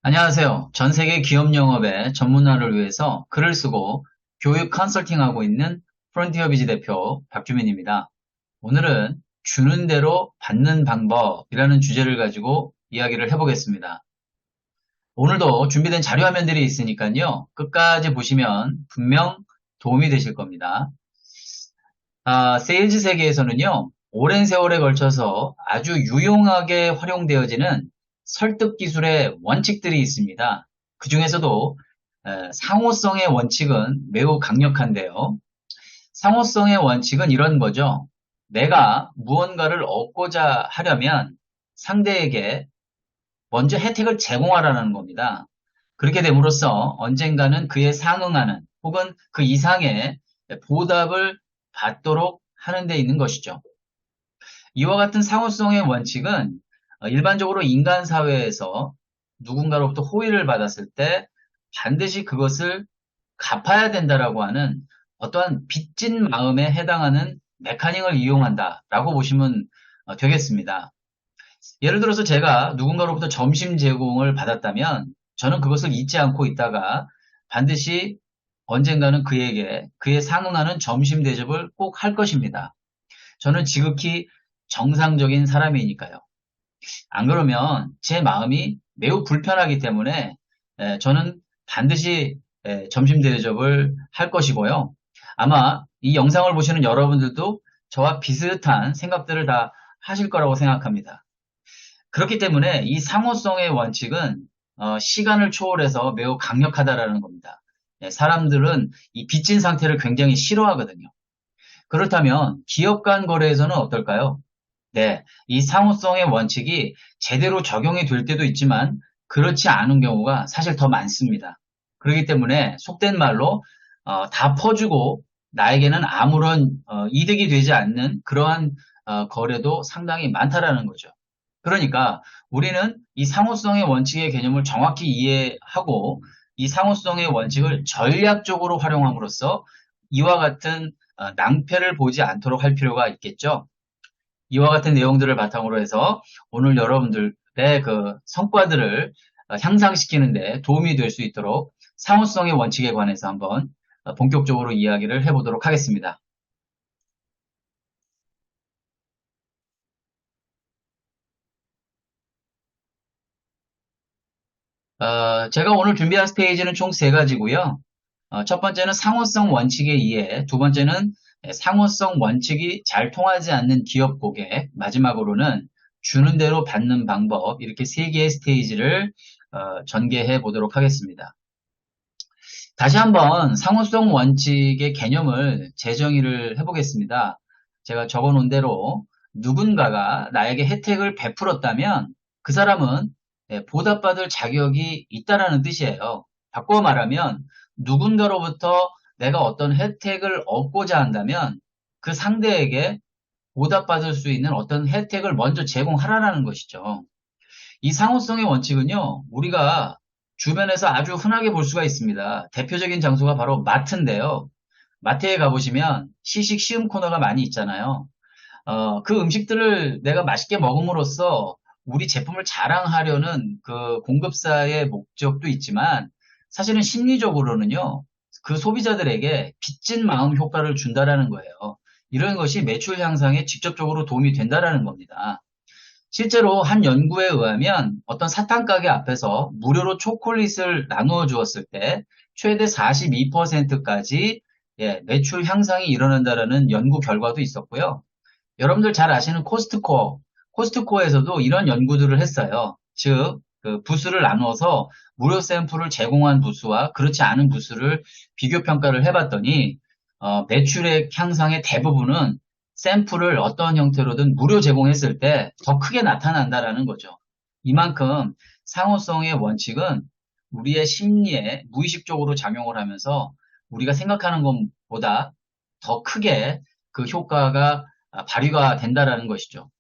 안녕하세요. 전 세계 기업 영업의 전문화를 위해서 글을 쓰고 교육 컨설팅하고 있는 프론티어 비즈 대표 박주민입니다. 오늘은 주는 대로 받는 방법이라는 주제를 가지고 이야기를 해보겠습니다. 오늘도 준비된 자료 화면들이 있으니까요. 끝까지 보시면 분명 도움이 되실 겁니다. 세일즈 세계에서는요. 오랜 세월에 걸쳐서 아주 유용하게 활용되어지는 설득 기술의 원칙들이 있습니다. 그 중에서도 상호성의 원칙은 매우 강력한데요. 상호성의 원칙은 이런 거죠. 내가 무언가를 얻고자 하려면 상대에게 먼저 혜택을 제공하라는 겁니다. 그렇게 됨으로써 언젠가는 그에 상응하는 혹은 그 이상의 보답을 받도록 하는 데 있는 것이죠. 이와 같은 상호성의 원칙은 일반적으로 인간 사회에서 누군가로부터 호의를 받았을 때 반드시 그것을 갚아야 된다라고 하는 어떠한 빚진 마음에 해당하는 메커니즘을 이용한다라고 보시면 되겠습니다. 예를 들어서 제가 누군가로부터 점심 제공을 받았다면 저는 그것을 잊지 않고 있다가 반드시 언젠가는 그에게 그에 상응하는 점심 대접을 꼭 할 것입니다. 저는 지극히 정상적인 사람이니까요. 안 그러면 제 마음이 매우 불편하기 때문에 저는 반드시 점심 대접을 할 것이고요. 아마 이 영상을 보시는 여러분들도 저와 비슷한 생각들을 다 하실 거라고 생각합니다. 그렇기 때문에 이 상호성의 원칙은 시간을 초월해서 매우 강력하다라는 겁니다. 사람들은 이 빚진 상태를 굉장히 싫어하거든요. 그렇다면 기업 간 거래에서는 어떨까요? 네, 이 상호성의 원칙이 제대로 적용이 될 때도 있지만 그렇지 않은 경우가 사실 더 많습니다. 그렇기 때문에 속된 말로 다 퍼주고 나에게는 아무런 이득이 되지 않는 그러한 거래도 상당히 많다라는 거죠. 그러니까 우리는 이 상호성의 원칙의 개념을 정확히 이해하고 이 상호성의 원칙을 전략적으로 활용함으로써 이와 같은 낭패를 보지 않도록 할 필요가 있겠죠. 이와 같은 내용들을 바탕으로 해서 오늘 여러분들의 그 성과들을 향상시키는데 도움이 될 수 있도록 상호성의 원칙에 관해서 한번 본격적으로 이야기를 해보도록 하겠습니다. 제가 오늘 준비한 스테이지는 총 세 가지고요. 첫 번째는 상호성 원칙의 이해, 두 번째는 상호성 원칙이 잘 통하지 않는 기업 고객, 마지막으로는 주는 대로 받는 방법, 이렇게 세 개의 스테이지를 전개해 보도록 하겠습니다. 다시 한번 상호성 원칙의 개념을 재정의를 해보겠습니다. 제가 적어놓은 대로 누군가가 나에게 혜택을 베풀었다면 그 사람은 보답받을 자격이 있다라는 뜻이에요. 바꿔 말하면 누군가로부터 내가 어떤 혜택을 얻고자 한다면 그 상대에게 보답받을 수 있는 어떤 혜택을 먼저 제공하라는 것이죠. 이 상호성의 원칙은요, 우리가 주변에서 아주 흔하게 볼 수가 있습니다. 대표적인 장소가 바로 마트인데요. 마트에 가보시면 시식 시음 코너가 많이 있잖아요. 그 음식들을 내가 맛있게 먹음으로써 우리 제품을 자랑하려는 그 공급사의 목적도 있지만 사실은 심리적으로는요, 그 소비자들에게 빚진 마음 효과를 준다라는 거예요. 이런 것이 매출 향상에 직접적으로 도움이 된다라는 겁니다. 실제로 한 연구에 의하면 어떤 사탕 가게 앞에서 무료로 초콜릿을 나누어 주었을 때 최대 42%까지 매출 향상이 일어난다라는 연구 결과도 있었고요. 여러분들 잘 아시는 코스트코에서도 이런 연구들을 했어요. 즉, 그 부스를 나눠서 무료 샘플을 제공한 부스와 그렇지 않은 부스를 비교 평가를 해봤더니 매출액 향상의 대부분은 샘플을 어떤 형태로든 무료 제공했을 때 더 크게 나타난다라는 거죠. 이만큼 상호성의 원칙은 우리의 심리에 무의식적으로 작용을 하면서 우리가 생각하는 것보다 더 크게 그 효과가 발휘가 된다라는 것이죠.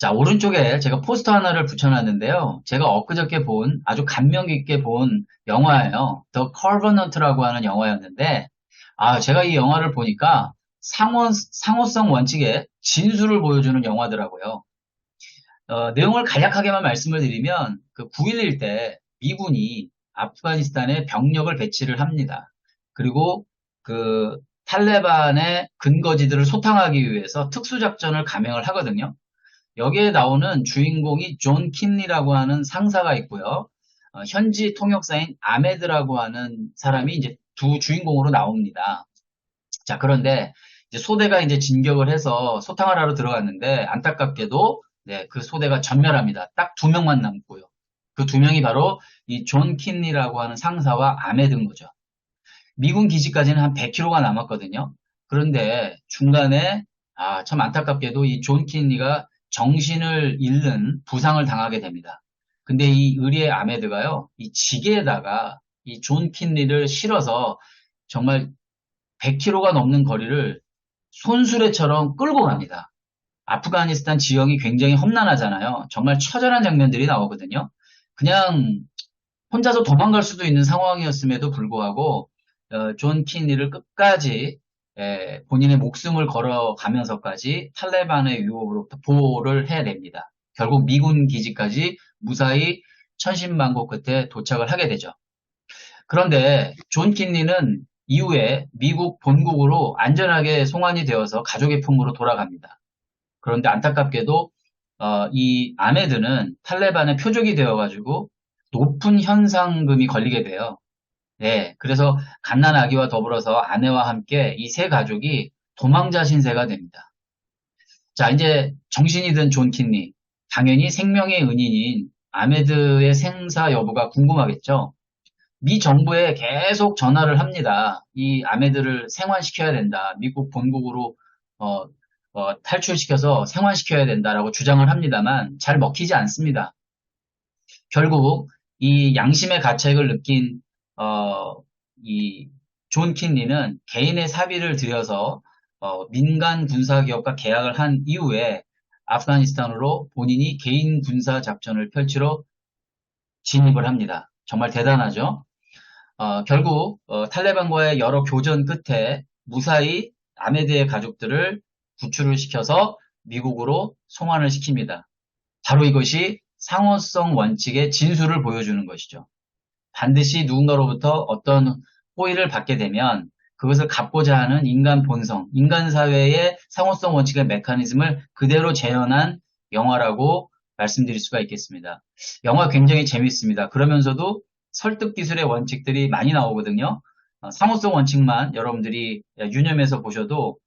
자, 오른쪽에 제가 포스터 하나를 붙여놨는데요. 제가 엊그저께 본 아주 감명 깊게 본 영화예요. The Covenant라고 하는 영화였는데, 제가 이 영화를 보니까 상호성 원칙의 진수를 보여주는 영화더라고요. 내용을 간략하게만 말씀을 드리면, 그 9.11 때 미군이 아프가니스탄에 병력을 배치를 합니다. 그리고 그 탈레반의 근거지들을 소탕하기 위해서 특수작전을 감행을 하거든요. 여기에 나오는 주인공이 존 킨리라고 하는 상사가 있고요. 현지 통역사인 아메드라고 하는 사람이 이제 두 주인공으로 나옵니다. 자, 그런데 이제 소대가 이제 진격을 해서 소탕을 하러 들어갔는데 안타깝게도 네, 그 소대가 전멸합니다. 딱 두 명만 남고요. 그 두 명이 바로 이 존 킨리라고 하는 상사와 아메드인 거죠. 미군 기지까지는 한 100km가 남았거든요. 그런데 중간에 참 안타깝게도 이 존 킨리가 정신을 잃는 부상을 당하게 됩니다. 근데 이 의리의 아메드가요, 이 지게에다가 이 존 킨리를 실어서 정말 100km가 넘는 거리를 손수레처럼 끌고 갑니다. 아프가니스탄 지형이 굉장히 험난하잖아요. 정말 처절한 장면들이 나오거든요. 그냥 혼자서 도망갈 수도 있는 상황이었음에도 불구하고 존 킨리를 끝까지 본인의 목숨을 걸어가면서까지 탈레반의 유혹으로부터 보호를 해냅니다. 결국 미군 기지까지 무사히 천신만고 끝에 도착을 하게 되죠. 그런데 존 킨리는 이후에 미국 본국으로 안전하게 송환이 되어서 가족의 품으로 돌아갑니다. 그런데 안타깝게도 이 아메드는 탈레반의 표적이 되어가지고 높은 현상금이 걸리게 돼요. 네, 그래서 갓난 아기와 더불어서 아내와 함께 이 세 가족이 도망자 신세가 됩니다. 자, 이제 정신이 든 존 킨리. 당연히 생명의 은인인 아메드의 생사 여부가 궁금하겠죠. 미 정부에 계속 전화를 합니다. 이 아메드를 생환시켜야 된다. 미국 본국으로 어, 탈출시켜서 생환시켜야 된다라고 주장을 합니다만 잘 먹히지 않습니다. 결국 이 양심의 가책을 느낀 이 존 킨리는 개인의 사비를 들여서 민간 군사 기업과 계약을 한 이후에 아프가니스탄으로 본인이 개인 군사 작전을 펼치러 진입을 합니다. 정말 대단하죠? 결국 탈레반과의 여러 교전 끝에 무사히 아메드의 가족들을 구출을 시켜서 미국으로 송환을 시킵니다. 바로 이것이 상호성 원칙의 진수를 보여주는 것이죠. 반드시 누군가로부터 어떤 호의를 받게 되면 그것을 갚고자 하는 인간 본성, 인간 사회의 상호성 원칙의 메커니즘을 그대로 재현한 영화라고 말씀드릴 수가 있겠습니다. 영화 굉장히 재밌습니다. 그러면서도 설득 기술의 원칙들이 많이 나오거든요. 상호성 원칙만 여러분들이 유념해서 보셔도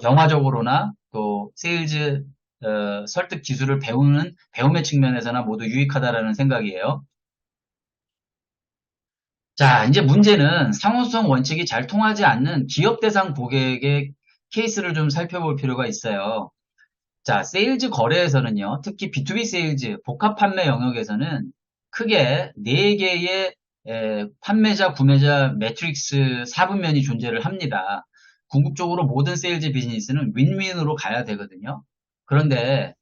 영화적으로나 또 세일즈 설득 기술을 배움의 측면에서나 모두 유익하다라는 생각이에요. 자, 이제 문제는 상호성 원칙이 잘 통하지 않는 기업 대상 고객의 케이스를 좀 살펴볼 필요가 있어요. 자, 세일즈 거래에서는요, 특히 B2B 세일즈, 복합 판매 영역에서는 크게 4개의 판매자, 구매자 매트릭스 4분면이 존재를 합니다. 궁극적으로 모든 세일즈 비즈니스는 윈윈으로 가야 되거든요. 그런데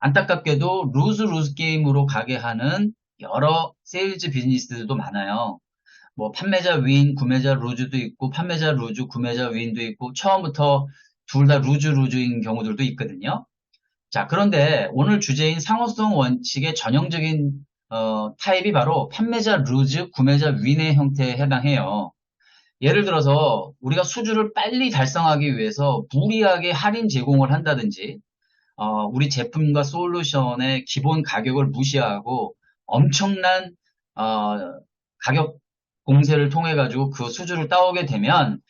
안타깝게도 루즈 게임으로 가게 하는 여러 세일즈 비즈니스들도 많아요. 뭐 판매자 윈, 구매자 루즈도 있고 판매자 루즈, 구매자 윈도 있고 처음부터 둘 다 루즈인 경우들도 있거든요. 자, 그런데 오늘 주제인 상호성 원칙의 전형적인 타입이 바로 판매자 루즈, 구매자 윈의 형태에 해당해요. 예를 들어서 우리가 수주를 빨리 달성하기 위해서 무리하게 할인 제공을 한다든지 우리 제품과 솔루션의 기본 가격을 무시하고 엄청난 가격 공세를 통해 가지고 그 수주를 따오게 되면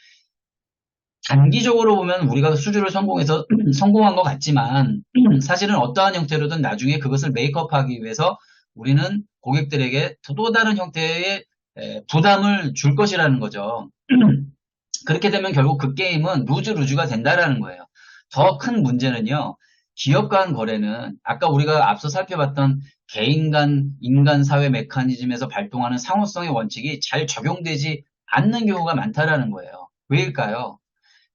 단기적으로 보면 우리가 수주를 성공해서 성공한 것 같지만 사실은 어떠한 형태로든 나중에 그것을 메이크업하기 위해서 우리는 고객들에게 또 다른 형태의 부담을 줄 것이라는 거죠. 그렇게 되면 결국 그 게임은 루즈가 된다라는 거예요. 더 큰 문제는요. 기업 간 거래는 아까 우리가 앞서 살펴봤던 개인 간 인간 사회 메커니즘에서 발동하는 상호성의 원칙이 잘 적용되지 않는 경우가 많다라는 거예요. 왜일까요?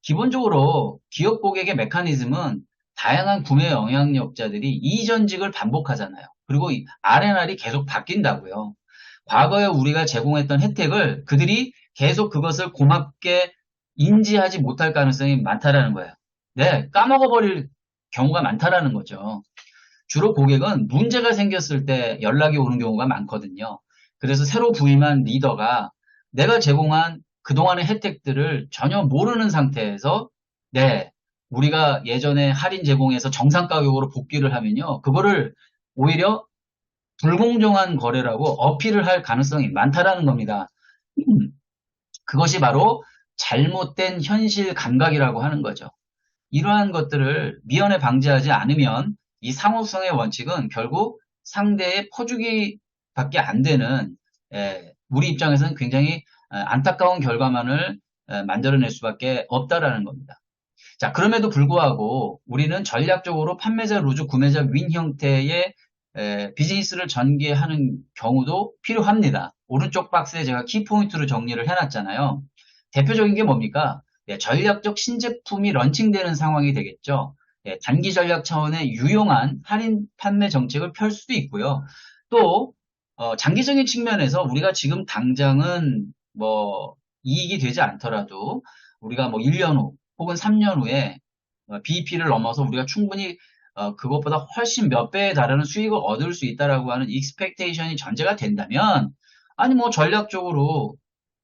기본적으로 기업 고객의 메커니즘은 다양한 구매 영향력자들이 이전직을 반복하잖아요. 그리고 이 R&R이 계속 바뀐다고요. 과거에 우리가 제공했던 혜택을 그들이 계속 그것을 고맙게 인지하지 못할 가능성이 많다라는 거예요. 네, 까먹어버릴 경우가 많다라는 거죠. 주로 고객은 문제가 생겼을 때 연락이 오는 경우가 많거든요. 그래서 새로 부임한 리더가 내가 제공한 그동안의 혜택들을 전혀 모르는 상태에서 네, 우리가 예전에 할인 제공해서 정상 가격으로 복귀를 하면요. 그거를 오히려 불공정한 거래라고 어필을 할 가능성이 많다라는 겁니다. 음, 그것이 바로 잘못된 현실 감각이라고 하는 거죠. 이러한 것들을 미연에 방지하지 않으면 이 상호성의 원칙은 결국 상대의 퍼주기밖에 안 되는 우리 입장에서는 굉장히 안타까운 결과만을 만들어낼 수밖에 없다라는 겁니다. 자, 그럼에도 불구하고 우리는 전략적으로 판매자 루즈, 구매자 윈 형태의 비즈니스를 전개하는 경우도 필요합니다. 오른쪽 박스에 제가 키포인트로 정리를 해놨잖아요. 대표적인 게 뭡니까? 전략적 신제품이 런칭되는 상황이 되겠죠. 단기 전략 차원의 유용한 할인 판매 정책을 펼 수도 있고요. 또 장기적인 측면에서 우리가 지금 당장은 뭐 이익이 되지 않더라도 우리가 뭐 1년 후 혹은 3년 후에 BEP를 넘어서 우리가 충분히 그것보다 훨씬 몇 배에 달하는 수익을 얻을 수 있다라고 하는 익스펙테이션이 전제가 된다면 아니 뭐 전략적으로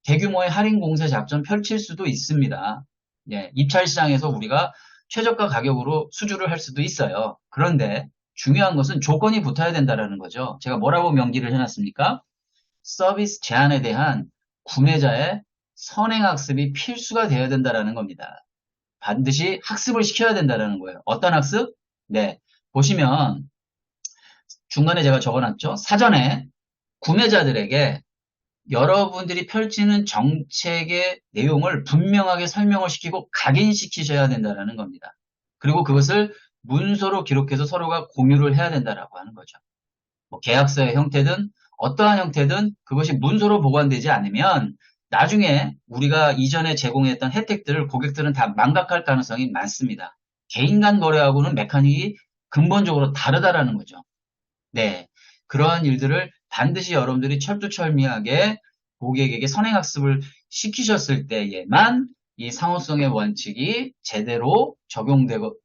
대규모의 할인 공세 작전 펼칠 수도 있습니다. 예, 입찰 시장에서 우리가 최저가 가격으로 수주를 할 수도 있어요. 그런데 중요한 것은 조건이 붙어야 된다라는 거죠. 제가 뭐라고 명기를 해놨습니까? 서비스 제한에 대한 구매자의 선행학습이 필수가 되어야 된다라는 겁니다. 반드시 학습을 시켜야 된다는 거예요. 어떤 학습? 네. 보시면 중간에 제가 적어놨죠. 사전에 구매자들에게 여러분들이 펼치는 정책의 내용을 분명하게 설명을 시키고 각인시키셔야 된다는 겁니다. 그리고 그것을 문서로 기록해서 서로가 공유를 해야 된다라고 하는 거죠. 뭐 계약서의 형태든 어떠한 형태든 그것이 문서로 보관되지 않으면 나중에 우리가 이전에 제공했던 혜택들을 고객들은 다 망각할 가능성이 많습니다. 개인 간 거래하고는 메커닉이 근본적으로 다르다라는 거죠. 네. 그러한 일들을 반드시 여러분들이 철두철미하게 고객에게 선행학습을 시키셨을 때에만 이 상호성의 원칙이 제대로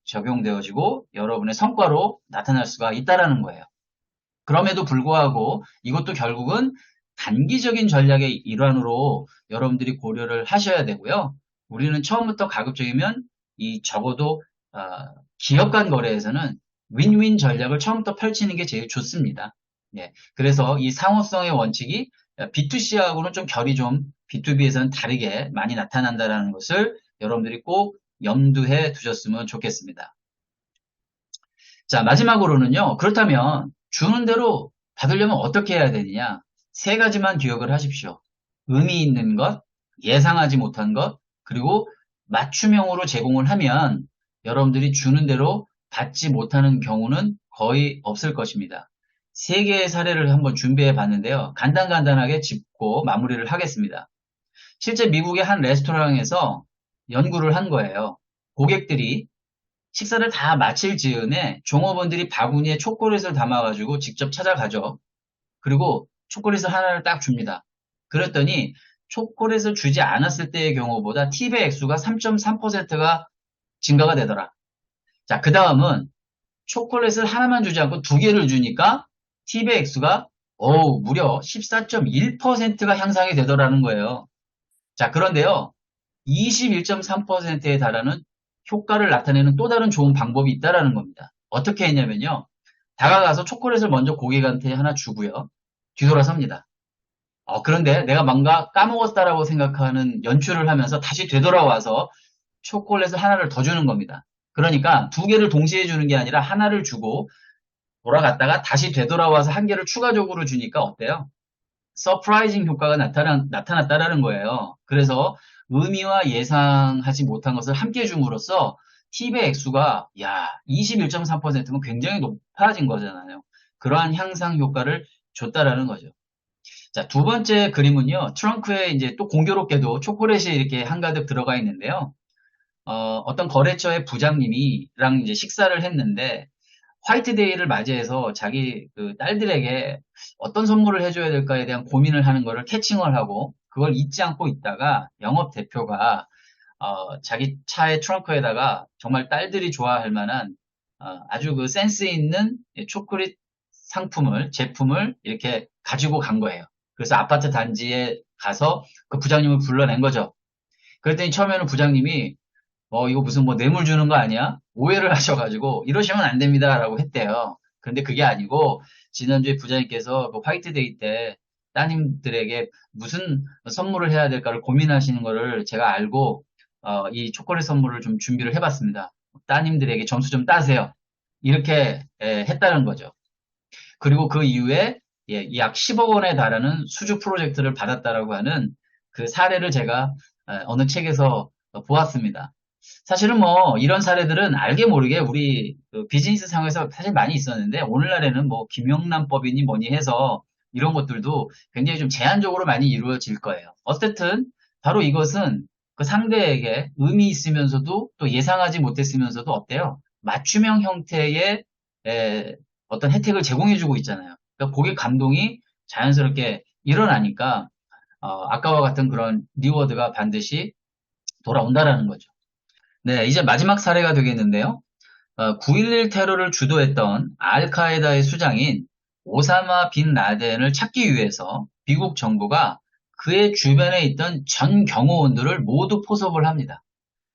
적용되어지고 여러분의 성과로 나타날 수가 있다라는 거예요. 그럼에도 불구하고 이것도 결국은 단기적인 전략의 일환으로 여러분들이 고려를 하셔야 되고요. 우리는 처음부터 가급적이면 이 적어도 기업 간 거래에서는 윈윈 전략을 처음부터 펼치는 게 제일 좋습니다. 예, 그래서 이 상호성의 원칙이 B2C하고는 좀 결이 좀 B2B에서는 다르게 많이 나타난다는 것을 여러분들이 꼭 염두해 두셨으면 좋겠습니다. 자, 마지막으로는요. 그렇다면 주는 대로 받으려면 어떻게 해야 되느냐? 세 가지만 기억을 하십시오. 의미 있는 것, 예상하지 못한 것, 그리고 맞춤형으로 제공을 하면 여러분들이 주는 대로 받지 못하는 경우는 거의 없을 것입니다. 세 개의 사례를 한번 준비해 봤는데요. 간단하게 짚고 마무리를 하겠습니다. 실제 미국의 한 레스토랑에서 연구를 한 거예요. 고객들이 식사를 다 마칠 즈음에 종업원들이 바구니에 초콜릿을 담아가지고 직접 찾아가죠. 그리고 초콜릿을 하나를 딱 줍니다. 그랬더니 초콜릿을 주지 않았을 때의 경우보다 팁의 액수가 3.3%가 증가가 되더라. 자, 그 다음은 초콜릿을 하나만 주지 않고 두 개를 주니까 팁의 액수가 무려 14.1%가 향상이 되더라는 거예요. 자, 그런데요. 21.3%에 달하는 효과를 나타내는 또 다른 좋은 방법이 있다라는 겁니다. 어떻게 했냐면요. 다가가서 초콜릿을 먼저 고객한테 하나 주고요. 뒤돌아섭니다. 그런데 내가 뭔가 까먹었다라고 생각하는 연출을 하면서 다시 되돌아와서 초콜릿을 하나를 더 주는 겁니다. 그러니까 두 개를 동시에 주는 게 아니라 하나를 주고 돌아갔다가 다시 되돌아와서 한 개를 추가적으로 주니까 어때요? 서프라이징 효과가 나타났다라는 거예요. 그래서 의미와 예상하지 못한 것을 함께 줌으로써 팁의 액수가 21.3%면 굉장히 높아진 거잖아요. 그러한 향상 효과를 줬다라는 거죠. 자, 두 번째 그림은요. 트렁크에 이제 또 공교롭게도 초콜릿이 이렇게 한가득 들어가 있는데요. 어떤 거래처의 부장님이랑 이제 식사를 했는데 화이트데이를 맞이해서 자기 그 딸들에게 어떤 선물을 해줘야 될까에 대한 고민을 하는 거를 캐칭을 하고 그걸 잊지 않고 있다가 영업 대표가 자기 차의 트렁크에다가 정말 딸들이 좋아할 만한 아주 그 센스 있는 초콜릿 제품을 이렇게 가지고 간 거예요. 그래서 아파트 단지에 가서 그 부장님을 불러낸 거죠. 그랬더니 처음에는 부장님이 이거 무슨 뭐 뇌물 주는 거 아니야? 오해를 하셔가지고 이러시면 안 됩니다라고 했대요. 그런데 그게 아니고 지난주에 부장님께서 그 화이트데이 때 따님들에게 무슨 선물을 해야 될까를 고민하시는 거를 제가 알고 이 초콜릿 선물을 좀 준비를 해봤습니다. 따님들에게 점수 좀 따세요. 이렇게 했다는 거죠. 그리고 그 이후에 약 10억 원에 달하는 수주 프로젝트를 받았다라고 하는 그 사례를 제가 어느 책에서 보았습니다. 사실은 뭐 이런 사례들은 알게 모르게 우리 그 비즈니스 상에서 사실 많이 있었는데 오늘날에는 뭐 김영란법이니 뭐니 해서 이런 것들도 굉장히 좀 제한적으로 많이 이루어질 거예요. 어쨌든 바로 이것은 그 상대에게 의미 있으면서도 또 예상하지 못했으면서도 어때요? 맞춤형 형태의 어떤 혜택을 제공해주고 있잖아요. 그러니까 고객 감동이 자연스럽게 일어나니까 아까와 같은 그런 리워드가 반드시 돌아온다라는 거죠. 네, 이제 마지막 사례가 되겠는데요. 9.11 테러를 주도했던 알카에다의 수장인 오사마 빈 라덴을 찾기 위해서 미국 정부가 그의 주변에 있던 전 경호원들을 모두 포섭을 합니다.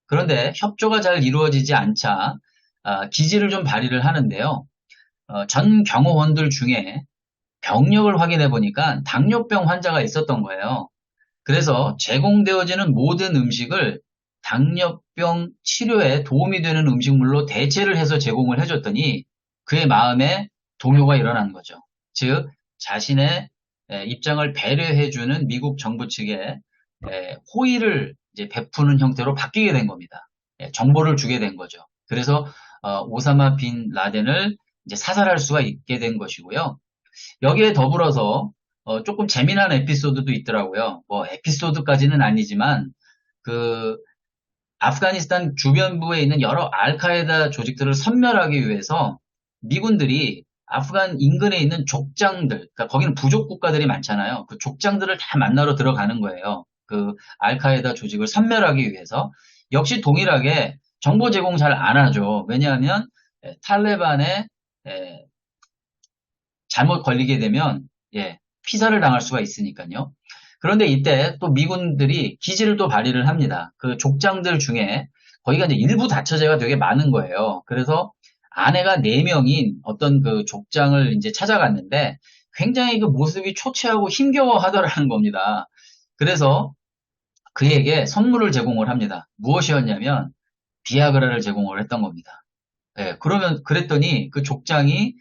그런데 협조가 잘 이루어지지 않자 기지를 좀 발휘를 하는데요. 전 경호원들 중에 병력을 확인해 보니까 당뇨병 환자가 있었던 거예요. 그래서 제공되어지는 모든 음식을 당뇨병 치료에 도움이 되는 음식물로 대체를 해서 제공을 해줬더니 그의 마음에 동요가 일어난 거죠. 즉, 자신의 입장을 배려해주는 미국 정부 측에 호의를 이제 베푸는 형태로 바뀌게 된 겁니다. 정보를 주게 된 거죠. 그래서 오사마 빈 라덴을 이제 사살할 수가 있게 된 것이고요. 여기에 더불어서 조금 재미난 에피소드도 있더라고요. 뭐 에피소드까지는 아니지만 그 아프가니스탄 주변부에 있는 여러 알카에다 조직들을 섬멸하기 위해서 미군들이 아프간 인근에 있는 족장들, 그러니까 거기는 부족 국가들이 많잖아요. 그 족장들을 다 만나러 들어가는 거예요. 그 알카에다 조직을 섬멸하기 위해서. 역시 동일하게 정보 제공 잘 안 하죠. 왜냐하면 탈레반의 잘못 걸리게 되면 피살을 당할 수가 있으니까요. 그런데 이때 또 미군들이 기지를 또 발휘를 합니다. 그 족장들 중에 거기가 이제 일부 다처제가 되게 많은 거예요. 그래서 아내가 4명인 어떤 그 족장을 이제 찾아갔는데 굉장히 그 모습이 초췌하고 힘겨워 하더라는 겁니다. 그래서 그에게 선물을 제공을 합니다. 무엇이었냐면 비아그라를 제공을 했던 겁니다. 그랬더니 그 족장이,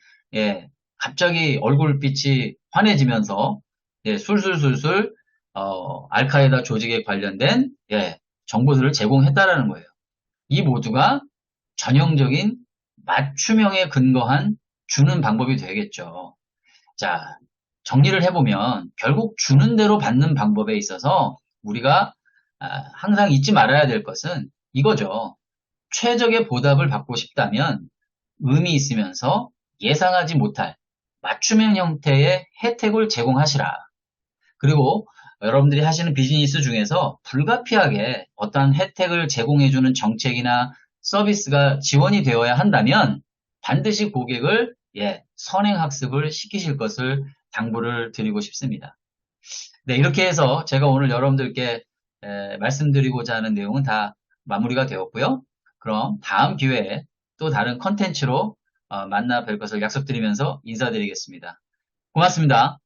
갑자기 얼굴빛이 환해지면서, 술술술술, 알카에다 조직에 관련된, 정보들을 제공했다라는 거예요. 이 모두가 전형적인 맞춤형에 근거한 주는 방법이 되겠죠. 자, 정리를 해보면, 결국 주는 대로 받는 방법에 있어서 우리가 항상 잊지 말아야 될 것은 이거죠. 최적의 보답을 받고 싶다면 의미 있으면서 예상하지 못할 맞춤형 형태의 혜택을 제공하시라. 그리고 여러분들이 하시는 비즈니스 중에서 불가피하게 어떠한 혜택을 제공해주는 정책이나 서비스가 지원이 되어야 한다면 반드시 고객을 선행학습을 시키실 것을 당부를 드리고 싶습니다. 네, 이렇게 해서 제가 오늘 여러분들께 말씀드리고자 하는 내용은 다 마무리가 되었고요. 그럼 다음 기회에 또 다른 컨텐츠로 만나 뵐 것을 약속드리면서 인사드리겠습니다. 고맙습니다.